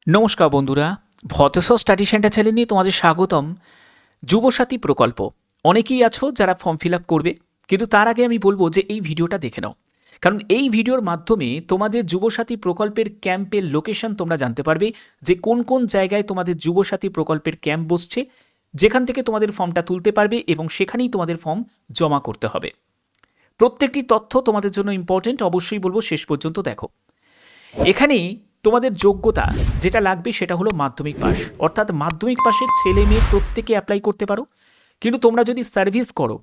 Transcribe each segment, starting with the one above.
নমস্কার বন্ধুরা, ভতেশ্বর study centre channel নিয়ে তোমাদের স্বাগতম। যুবসাথী প্রকল্প অনেকেই আছো যারা ফর্ম ফিল আপ করবে, কিন্তু তার আগে আমি বলবো যে এই ভিডিওটা দেখে নাও, কারণ এই ভিডিওর মাধ্যমে তোমাদের যুবসাথী প্রকল্পের ক্যাম্পের লোকেশন তোমরা জানতে পারবে, যে কোন কোন জায়গায় তোমাদের যুবসাথী প্রকল্পের ক্যাম্প বসছে, যেখান থেকে তোমাদের ফর্মটা তুলতে পারবে এবং সেখানেই তোমাদের ফর্ম জমা করতে হবে। প্রত্যেকটি তথ্য তোমাদের জন্য ইম্পর্টেন্ট, অবশ্যই বলবো শেষ পর্যন্ত দেখো। এখানে তোমাদের যোগ্যতা যেটা লাগবে সেটা হলো মাধ্যমিক পাস, অর্থাৎ মাধ্যমিক পাশের ছেলে মেয়ে প্রত্যেকে অ্যাপ্লাই করতে পারো। কিন্তু তোমরা যদি সার্ভিস করো,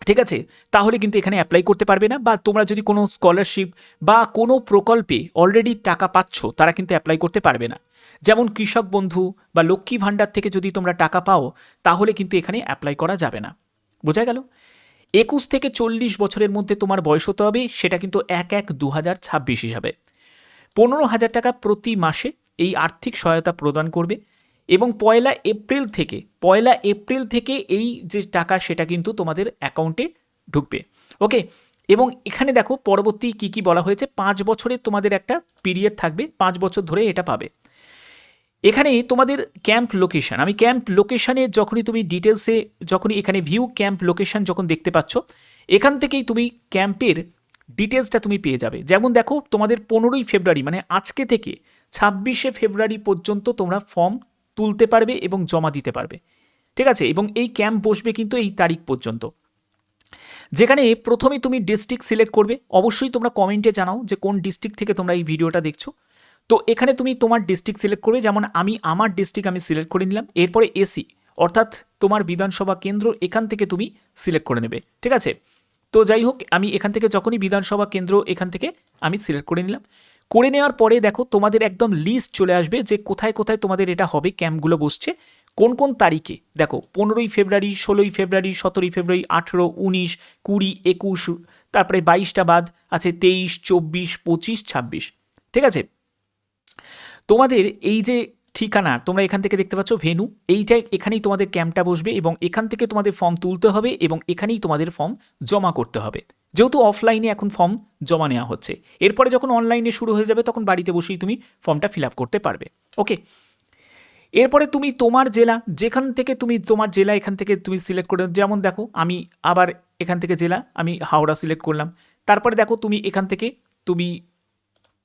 ঠিক আছে, তাহলে কিন্তু এখানে অ্যাপ্লাই করতে পারবে না, বা তোমরা যদি কোনো স্কলারশিপ বা কোনো প্রকল্পে অলরেডি টাকা পাচ্ছ তারা কিন্তু অ্যাপ্লাই করতে পারবে না। যেমন কৃষক বন্ধু বা লক্ষ্মী ভাণ্ডার থেকে যদি তোমরা টাকা পাও, তাহলে কিন্তু এখানে অ্যাপ্লাই করা যাবে না। বোঝা গেল? 21 থেকে 40 বছরের মধ্যে তোমার বয়স হতে হবে, সেটা কিন্তু 1/1/2026 হিসাবে 15,000 টাকা প্রতি মাসে এই আর্থিক সহায়তা প্রদান করবে। এবং পয়লা এপ্রিল থেকে এই যে টাকা সেটা কিন্তু তোমাদের অ্যাকাউন্টে ঢুকবে। ওকে, এবং এখানে দেখো পরবর্তী কি কি বলা হয়েছে। 5 বছরের তোমাদের একটা পিরিয়ড থাকবে, 5 বছর ধরে এটা পাবে। এখানে তোমাদের ক্যাম্প লোকেশন, আমি ক্যাম্প লোকেশনে যখনই তুমি ডিটেলসে যখনই এখানে ভিউ ক্যাম্প লোকেশন যখন দেখতে পাচ্ছ, এখান থেকেই তুমি ক্যাম্পের ডিটেলসটা তুমি পেয়ে যাবে। যেমন দেখো, তোমাদের 15ই ফেব্রুয়ারি মানে আজকে থেকে 26শে ফেব্রুয়ারি পর্যন্ত তোমরা ফর্ম তুলতে পারবে এবং জমা দিতে পারবে। ঠিক আছে, এবং এই ক্যাম্প বসবে কিন্তু এই তারিখ পর্যন্ত। যেখানে প্রথমে তুমি ডিস্ট্রিক্ট সিলেক্ট করবে, অবশ্যই তোমরা কমেন্টে জানাও যে কোন ডিস্ট্রিক্ট থেকে তোমরা এই ভিডিওটা দেখছো। তো এখানে তুমি তোমার ডিস্ট্রিক্ট সিলেক্ট করবে, যেমন আমি আমার ডিস্ট্রিক্ট আমি সিলেক্ট করে নিলাম। এরপরে এসি অর্থাৎ তোমার বিধানসভা কেন্দ্র এখান থেকে তুমি সিলেক্ট করে নেবে। ঠিক আছে, তো যাই হোক, আমি এখান থেকে যখনই বিধানসভা কেন্দ্র এখান থেকে আমি সিলেক্ট করে নিলাম। করে নেওয়ার পরে দেখো তোমাদের একদম লিস্ট চলে আসবে যে কোথায় কোথায় তোমাদের এটা হবে, ক্যাম্পগুলো বসছে কোন কোন তারিখে। দেখো 15ই ফেব্রুয়ারি, 16ই ফেব্রুয়ারি, 17ই ফেব্রুয়ারি, 18, 19, 20, 21, তারপরে 22টা বাদ আছে 23, 24, 25, 26। ঠিক আছে, তোমাদের এই যে ঠিকানা তোমরা এখান থেকে দেখতে পাচ্ছ ভেনু, এইটাই এখানেই তোমাদের ক্যাম্পটা বসবে এবং এখান থেকে তোমাদের ফর্ম তুলতে হবে এবং এখানেই তোমাদের ফর্ম জমা করতে হবে। যেহেতু অফলাইনে এখন ফর্ম জমা নেওয়া হচ্ছে, এরপরে যখন অনলাইনে শুরু হয়ে যাবে তখন বাড়িতে বসেই তুমি ফর্মটা ফিল আপ করতে পারবে। ওকে, এরপরে তুমি তোমার জেলা যেখান থেকে তুমি তোমার জেলা এখান থেকে তুমি সিলেক্ট করে, যেমন দেখো আমি আবার এখান থেকে জেলা আমি হাওড়া সিলেক্ট করলাম। তারপরে দেখো তুমি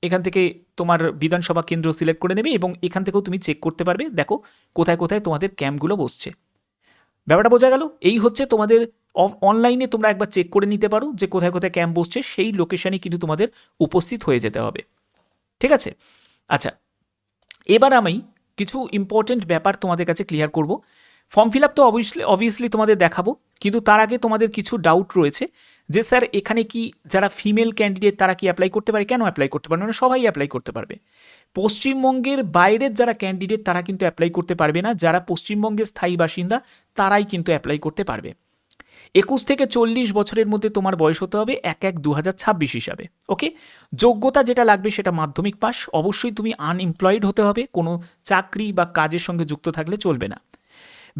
এখান থেকে তোমার বিধানসভা কেন্দ্র সিলেক্ট করে নেবে এবং এখান থেকেও তুমি চেক করতে পারবে, দেখো কোথায় কোথায় তোমাদের ক্যাম্পগুলো বসছে। ব্যাপারটা বোঝা গেল? এই হচ্ছে তোমাদের অনলাইনে তোমরা একবার চেক করে নিতে পারো যে কোথায় কোথায় ক্যাম্প বসছে, সেই লোকেশানে কিন্তু তোমাদের উপস্থিত হয়ে যেতে হবে। ঠিক আছে, আচ্ছা, এবার আমি কিছু ইম্পর্টেন্ট ব্যাপার তোমাদের কাছে ক্লিয়ার করব। ফর্ম ফিল আপ তো অবভিয়াসলি তোমাদের দেখাবো, কিন্তু তার আগে তোমাদের কিছু ডাউট রয়েছে যে স্যার এখানে কি যারা ফিমেল ক্যান্ডিডেট তারা কি অ্যাপ্লাই করতে পারে? কেন অ্যাপ্লাই করতে পারবে না? সবাই অ্যাপ্লাই করতে পারবে। পশ্চিমবঙ্গের বাইরের যারা ক্যান্ডিডেট তারা কিন্তু অ্যাপ্লাই করতে পারবে না, যারা পশ্চিমবঙ্গের স্থায়ী বাসিন্দা তারাই কিন্তু অ্যাপ্লাই করতে পারবে। 21 থেকে 40 বছরের মধ্যে তোমার বয়স হতে হবে 1/1/2026 হিসাবে। ওকে, যোগ্যতা যেটা লাগবে সেটা মাধ্যমিক পাস। অবশ্যই তুমি আনএমপ্লয়েড হতে হবে, কোনো চাকরি বা কাজের সঙ্গে যুক্ত থাকলে চলবে না।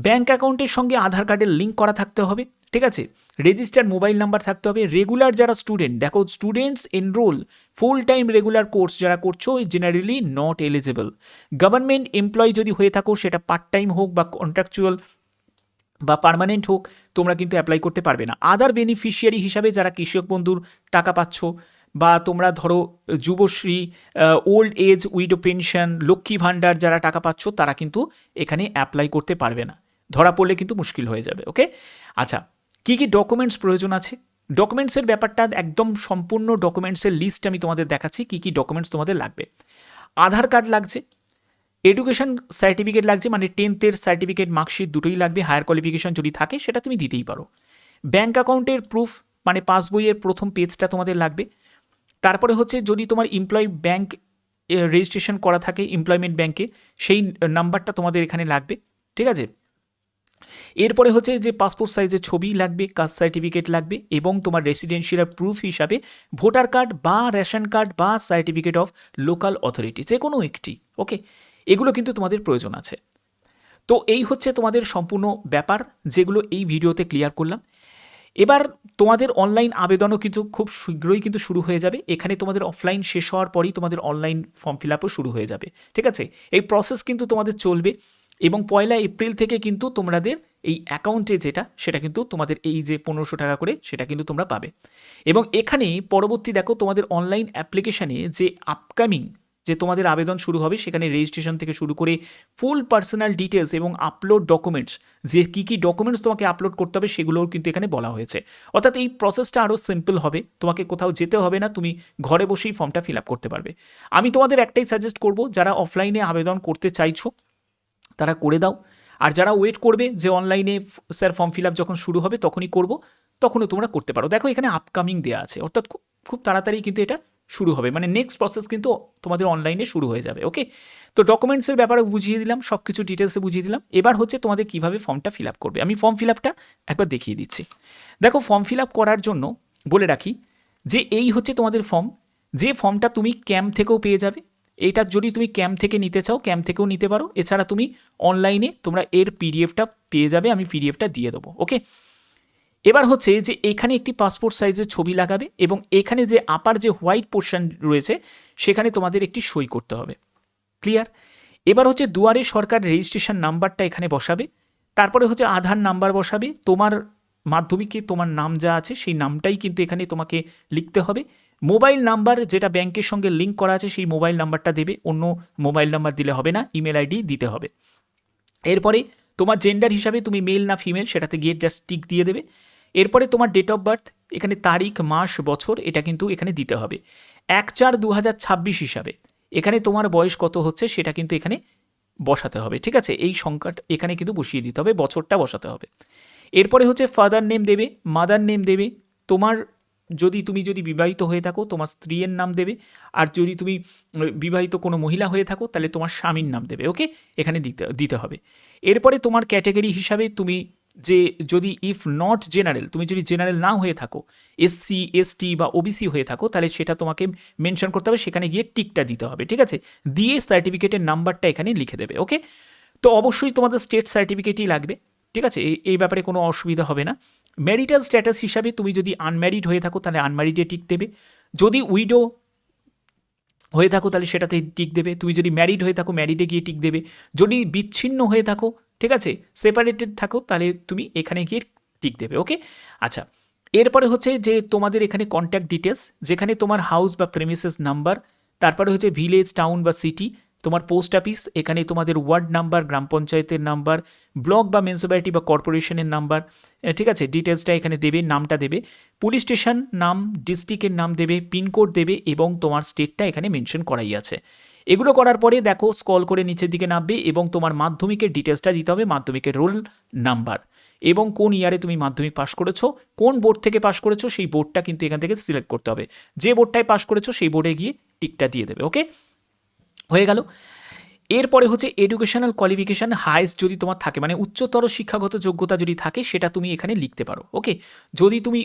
ব্যাঙ্ক অ্যাকাউন্টের সঙ্গে আধার কার্ডের লিঙ্ক করা থাকতে হবে। ঠিক আছে, রেজিস্টার্ড মোবাইল নাম্বার থাকতে হবে। রেগুলার যারা স্টুডেন্ট, দেখো students enrol full time regular course যারা করছো generally not eligible. Government employee যদি হয়ে থাকো, সেটা পার্ট টাইম হোক বা কন্ট্রাকচুয়াল বা পার্মানেন্ট হোক, তোমরা কিন্তু অ্যাপ্লাই করতে পারবে না। আদার বেনিফিশিয়ারি হিসাবে যারা কৃষক বন্ধুর টাকা পাচ্ছ, বা তোমরা ধরো Yuvashree, old age widow pension, Lakshmi Bhandar যারা টাকা পাচ্ছ, তারা কিন্তু এখানে অ্যাপ্লাই করতে পারবে না। ধরা পড়লে কিন্তু মুশকিল হয়ে যাবে। ওকে, আচ্ছা, কী কী ডকুমেন্টস প্রয়োজন আছে? ডকুমেন্টসের ব্যাপারটা একদম সম্পূর্ণ ডকুমেন্টসের লিস্ট আমি তোমাদের দেখাচ্ছি কী কী ডকুমেন্টস তোমাদের লাগবে। আধার কার্ড লাগছে, এডুকেশন সার্টিফিকেট লাগছে, মানে 10th সার্টিফিকেট মার্কশিট দুটোই লাগবে। হায়ার কোয়ালিফিকেশন যদি থাকে সেটা তুমি দিতেই পারো। ব্যাঙ্ক অ্যাকাউন্টের প্রুফ মানে পাসবইয়ের প্রথম পেজটা তোমাদের লাগবে। তারপরে হচ্ছে যদি তোমার ব্যাঙ্ক রেজিস্ট্রেশন করা থাকে এমপ্লয়মেন্ট ব্যাঙ্কে, সেই নাম্বারটা তোমাদের এখানে লাগবে। ঠিক আছে, এরপরে হচ্ছে যে পাসপোর্ট সাইজের ছবি লাগবে, কাস্ট সার্টিফিকেট লাগবে এবং তোমার রেসিডেন্সিয়াল প্রুফ হিসাবে ভোটার কার্ড বা রেশন কার্ড বা সার্টিফিকেট অফ লোকাল অথরিটি, যে কোনো একটি। ওকে, এগুলো কিন্তু তোমাদের প্রয়োজন আছে। তো এই হচ্ছে তোমাদের সম্পূর্ণ ব্যাপার, যেগুলো এই ভিডিওতে ক্লিয়ার করলাম। এবার তোমাদের অনলাইন আবেদনও কিন্তু খুব শীঘ্রই কিন্তু শুরু হয়ে যাবে। এখানে তোমাদের অফলাইন শেষ হওয়ার পরই তোমাদের অনলাইন ফর্ম ফিল আপও শুরু হয়ে যাবে, ঠিক আছে? এই প্রসেস কিন্তু তোমাদের চলবে এবং 1 এপ্রিল থেকে কিন্তু তোমাদের এই অ্যাকাউন্টে যেটা সেটা কিন্তু তোমাদের এই যে 1500 টাকা করে সেটা কিন্তু তোমরা পাবে। এবং এখানে পরবর্তী দেখো তোমাদের অনলাইন অ্যাপ্লিকেশানে যে আপকামিং যে তোমাদের আবেদন শুরু হবে সেখানে রেজিস্ট্রেশন থেকে শুরু করে ফুল পার্সোনাল ডিটেলস এবং আপলোড ডকুমেন্টস, যে কী কী ডকুমেন্টস তোমাকে আপলোড করতে হবে সেগুলোও কিন্তু এখানে বলা হয়েছে। অর্থাৎ এই প্রসেসটা আরও সিম্পল হবে, তোমাকে কোথাও যেতে হবে না, তুমি ঘরে বসেই ফর্মটা ফিল আপ করতে পারবে। আমি তোমাদের একটাই সাজেস্ট করব, যারা অফলাইনে আবেদন করতে চাইছো তারা করে দাও, আর যারা ওয়েট করবে যে অনলাইনে স্যার ফর্ম ফিল আপ যখন শুরু হবে তখনই করব, তখনও তোমরা করতে পারো। দেখো এখানে আপকামিং দেওয়া আছে, অর্থাৎ খুব তাড়াতাড়ি কিন্তু এটা শুরু হবে, মানে নেক্সট প্রসেস কিন্তু তোমাদের অনলাইনে শুরু হয়ে যাবে। ওকে, তো ডকুমেন্টসের ব্যাপারে বুঝিয়ে দিলাম, সব কিছু ডিটেলসে বুঝিয়ে দিলাম। এবার হচ্ছে তোমাদের কীভাবে ফর্মটা ফিল আপ করবে। আমি ফর্ম ফিল আপটা একবার দেখিয়ে দিচ্ছি। দেখো ফর্ম ফিল আপ করার জন্য বলে রাখি যে এই হচ্ছে তোমাদের ফর্ম, যে ফর্মটা তুমি ক্যাম্প থেকেও পেয়ে যাবে। এইটা যদি তুমি ক্যাম্প থেকে নিতে চাও ক্যাম্প থেকেও নিতে পারো, এছাড়া তুমি অনলাইনে তোমরা এর পিডিএফটা পেয়ে যাবে, আমি পিডিএফটা দিয়ে দেবো। ওকে, এবার হচ্ছে যে এখানে একটি পাসপোর্ট সাইজের ছবি লাগাবে এবং এখানে যে আপার যে হোয়াইট পোর্শন রয়েছে সেখানে তোমাদের একটি সই করতে হবে। ক্লিয়ার? এবার হচ্ছে দুয়ারে সরকার রেজিস্ট্রেশন নাম্বারটা এখানে বসাবে, তারপরে হচ্ছে আধার নাম্বার বসাবে, তোমার মাধ্যমিকে তোমার নাম যা আছে সেই নামটাই কিন্তু এখানে তোমাকে লিখতে হবে। মোবাইল নাম্বার যেটা ব্যাংকের সঙ্গে লিঙ্ক করা আছে সেই মোবাইল নাম্বারটা দেবে, অন্য মোবাইল নাম্বার দিলে হবে না, ইমেল আইডি দিতে হবে। এরপরে তোমার জেন্ডার হিসাবে তুমি মেল না ফিমেল সেটাতে গিয়ে জাস্ট টিক দিয়ে দেবে। এরপরে তোমার ডেট অফ বার্থ, এখানে তারিখ মাস বছর এটা কিন্তু এখানে দিতে হবে। 1/4/2026 হিসাবে এখানে তোমার বয়স কত হচ্ছে সেটা কিন্তু এখানে বসাতে হবে, ঠিক আছে? এই সংখ্যাটা এখানে কিন্তু বসিয়ে দিতে হবে, বছরটা বসাতে হবে। এরপরে হচ্ছে ফাদার নেম দেবে, মাদার নেম দেবে, তোমার তুমি যদি বিবাহিত হয়ে থাকো তোমার স্ত্রীর নাম দেবে, আর যদি তুমি বিবাহিত কোনো মহিলা হয়ে থাকো তাহলে তোমার স্বামীর নাম দেবে। ওকে, এখানে দিতে হবে। এরপরে তোমার ক্যাটাগরি হিসাবে তুমি যে যদি ইফ নট জেনারেল, তুমি যদি জেনারেল না হয়ে থাকো, এসসি এসটি বা ওবিসি হয়ে থাকো তাহলে সেটা তোমাকে মেনশন করতে হবে, সেখানে গিয়ে টিকটা দিতে হবে, ঠিক আছে? দিয়ে সার্টিফিকেটের নাম্বারটা এখানে লিখে দেবে। ওকে, তো অবশ্যই তোমাদের স্টেট সার্টিফিকেটই লাগবে, ঠিক আছে? এই ব্যাপারে কোনো অসুবিধা হবে না। ম্যারিটাল স্ট্যাটাস হিসাবে তুমি যদি আনম্যারিড হয়ে থাকো তাহলে আনম্যারিডে টিক দেবে, যদি উইডো হয়ে থাকো তাহলে সেটাতে টিক দেবে, তুমি যদি ম্যারিড হয়ে থাকো ম্যারিডে গিয়ে টিক দেবে, যদি বিচ্ছিন্ন হয়ে থাকো, ঠিক আছে, সেপারেটেড থাকো তাহলে তুমি এখানে গিয়ে টিক দেবে। ওকে, আচ্ছা, এরপরে হচ্ছে যে তোমাদের এখানে কন্ট্যাক্ট ডিটেলস, যেখানে তোমার হাউস বা প্রেমিসেস নাম্বার, তারপরে হচ্ছে ভিলেজ টাউন বা সিটি, তোমার পোস্ট অফিস, এখানে তোমাদের ওয়ার্ড নাম্বার, গ্রাম পঞ্চায়েতের নাম্বার, ব্লক বা মিউনিসিপ্যালিটি বা কর্পোরেশনের নাম্বার, ঠিক আছে, ডিটেলসটা এখানে দেবে, নামটা দেবে, পুলিশ স্টেশন নাম, ডিস্ট্রিক্টের নাম দেবে, পিনকোড দেবে এবং তোমার স্টেটটা এখানে মেনশন করাই আছে। এগুলো করার পরে দেখো স্ক্রল করে নিচের দিকে নামবে এবং তোমার মাধ্যমিকের ডিটেলসটা দিতে হবে, মাধ্যমিকের রোল নাম্বার এবং কোন ইয়ারে তুমি মাধ্যমিক পাস করেছো, কোন বোর্ড থেকে পাস করেছো সেই বোর্ডটা কিন্তু এখান থেকে সিলেক্ট করতে হবে, যে বোর্ডটায় পাস করেছো সেই বোর্ডে গিয়ে টিকটা দিয়ে দেবে। ওকে, হয়ে গেল। এরপরে হচ্ছে এডুকেশনাল কোয়ালিফিকেশান হাইস্ট যদি তোমার থাকে, মানে উচ্চতর শিক্ষাগত যোগ্যতা যদি থাকে সেটা তুমি এখানে লিখতে পারো। ওকে, যদি তুমি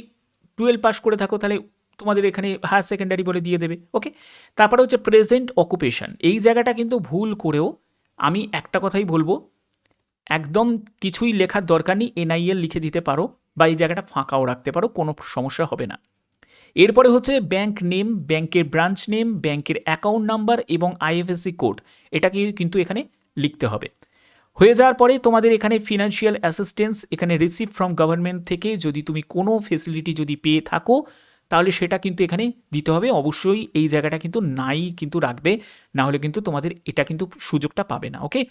12 পাস করে থাকো তাহলে তোমাদের এখানে হায়ার সেকেন্ডারি বলে দিয়ে দেবে। ওকে, তারপরে হচ্ছে প্রেজেন্ট অকুপেশন, এই জায়গাটা কিন্তু ভুল করেও আমি একটা কথাই বলবো, একদম কিছুই লেখার দরকার নেই, NIL লিখে দিতে পারো বা এই জায়গাটা ফাঁকাও রাখতে পারো, কোনো সমস্যা হবে না। এরপরে হচ্ছে ব্যাংক নেম, ব্যাংকের ব্রাঞ্চ নেম, ব্যাংকের অ্যাকাউন্ট নাম্বার এবং IFSC কোড, এটাকে কিন্তু এখানে লিখতে হবে। হয়ে যাওয়ার পরে তোমাদের এখানে ফিনান্সিয়াল অ্যাসিস্ট্যান্স, এখানে রিসিভ ফ্রম গভর্নমেন্ট থেকে যদি তুমি কোনো ফেসিলিটি যদি পেয়ে থাকো তাহলে সেটা কিন্তু এখানে দিতে হবে। অবশ্যই এই জায়গাটা কিন্তু নাই কিন্তু রাখবে, না হলে কিন্তু তোমাদের এটা কিন্তু সুযোগটা পাবে না। ওকে,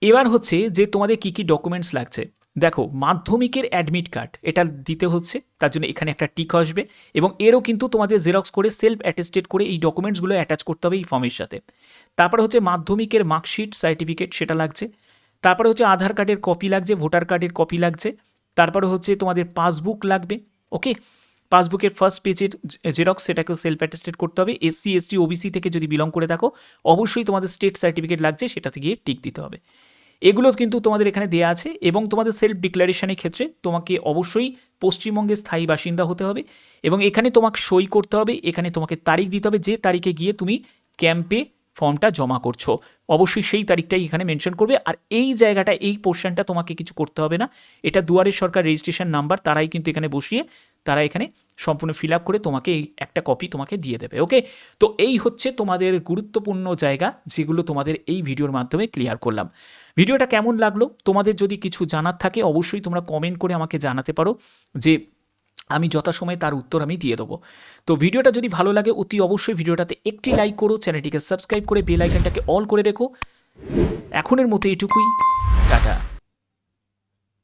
এবার হচ্ছে যে তোমাদের কী কী ডকুমেন্টস লাগছে। দেখো মাধ্যমিকের অ্যাডমিট কার্ড এটা দিতে হচ্ছে, তার জন্য এখানে একটা টিক আসবে এবং এরও কিন্তু তোমাদের জেরক্স করে সেলফ অ্যাটেস্টেড করে এই ডকুমেন্টসগুলো অ্যাটাচ করতে হবে এই ফর্মের সাথে। তারপরে হচ্ছে মাধ্যমিকের মার্কশিট সার্টিফিকেট সেটা লাগছে, তারপরে হচ্ছে আধার কার্ডের কপি লাগছে, ভোটার কার্ডের কপি লাগছে, তারপরে হচ্ছে তোমাদের পাসবুক লাগবে। ওকে, পাসবুকের ফার্স্ট পেজের জেরক্স সেটাকেও সেলফ অ্যাটেস্টেড করতে হবে। SC ST OBC থেকে যদি বিলং করে থাকো অবশ্যই তোমাদের স্টেট সার্টিফিকেট লাগছে, সেটাতে গিয়ে টিক দিতে হবে। এগুলো কিন্তু তোমাদের এখানে দেওয়া আছে এবং তোমাদের সেলফ ডিক্লারেশনের ক্ষেত্রে তোমাকে অবশ্যই পশ্চিমবঙ্গের স্থায়ী বাসিন্দা হতে হবে এবং এখানে তোমাকে সই করতে হবে, এখানে তোমাকে তারিখ দিতে হবে যে তারিখে গিয়ে তুমি ক্যাম্পে ফর্মটা জমা করছো। অবশ্যই সেই তারিখটাই এখানে মেনশন করবে। আর এই জায়গাটা, এই পোর্শনটা তোমাকে কিছু করতে হবে না, এটা দুয়ারে সরকার রেজিস্ট্রেশন নাম্বার, তারাই কিন্তু এখানে বসিয়ে তারা এখানে সম্পূর্ণ ফিল আপ করে তোমাকে এই একটা কপি তোমাকে দিয়ে দেবে। ওকে, তো এই হচ্ছে তোমাদের গুরুত্বপূর্ণ জায়গা যেগুলো তোমাদের এই ভিডিওর মাধ্যমে ক্লিয়ার করলাম। ভিডিওটা কেমন লাগলো? তোমাদের যদি কিছু জানার থাকে অবশ্যই তোমরা কমেন্ট করে আমাকে জানাতে পারো, যে আমি যথাসময়ে তার উত্তর আমি দিয়ে দেবো। তো ভিডিওটা যদি ভালো লাগে অতি অবশ্যই ভিডিওটাতে একটি লাইক করো, চ্যানেলটিকে সাবস্ক্রাইব করে বেল আইকনটাকে অল করে রেখো। এখনের মতো এটুকুই, টাটা।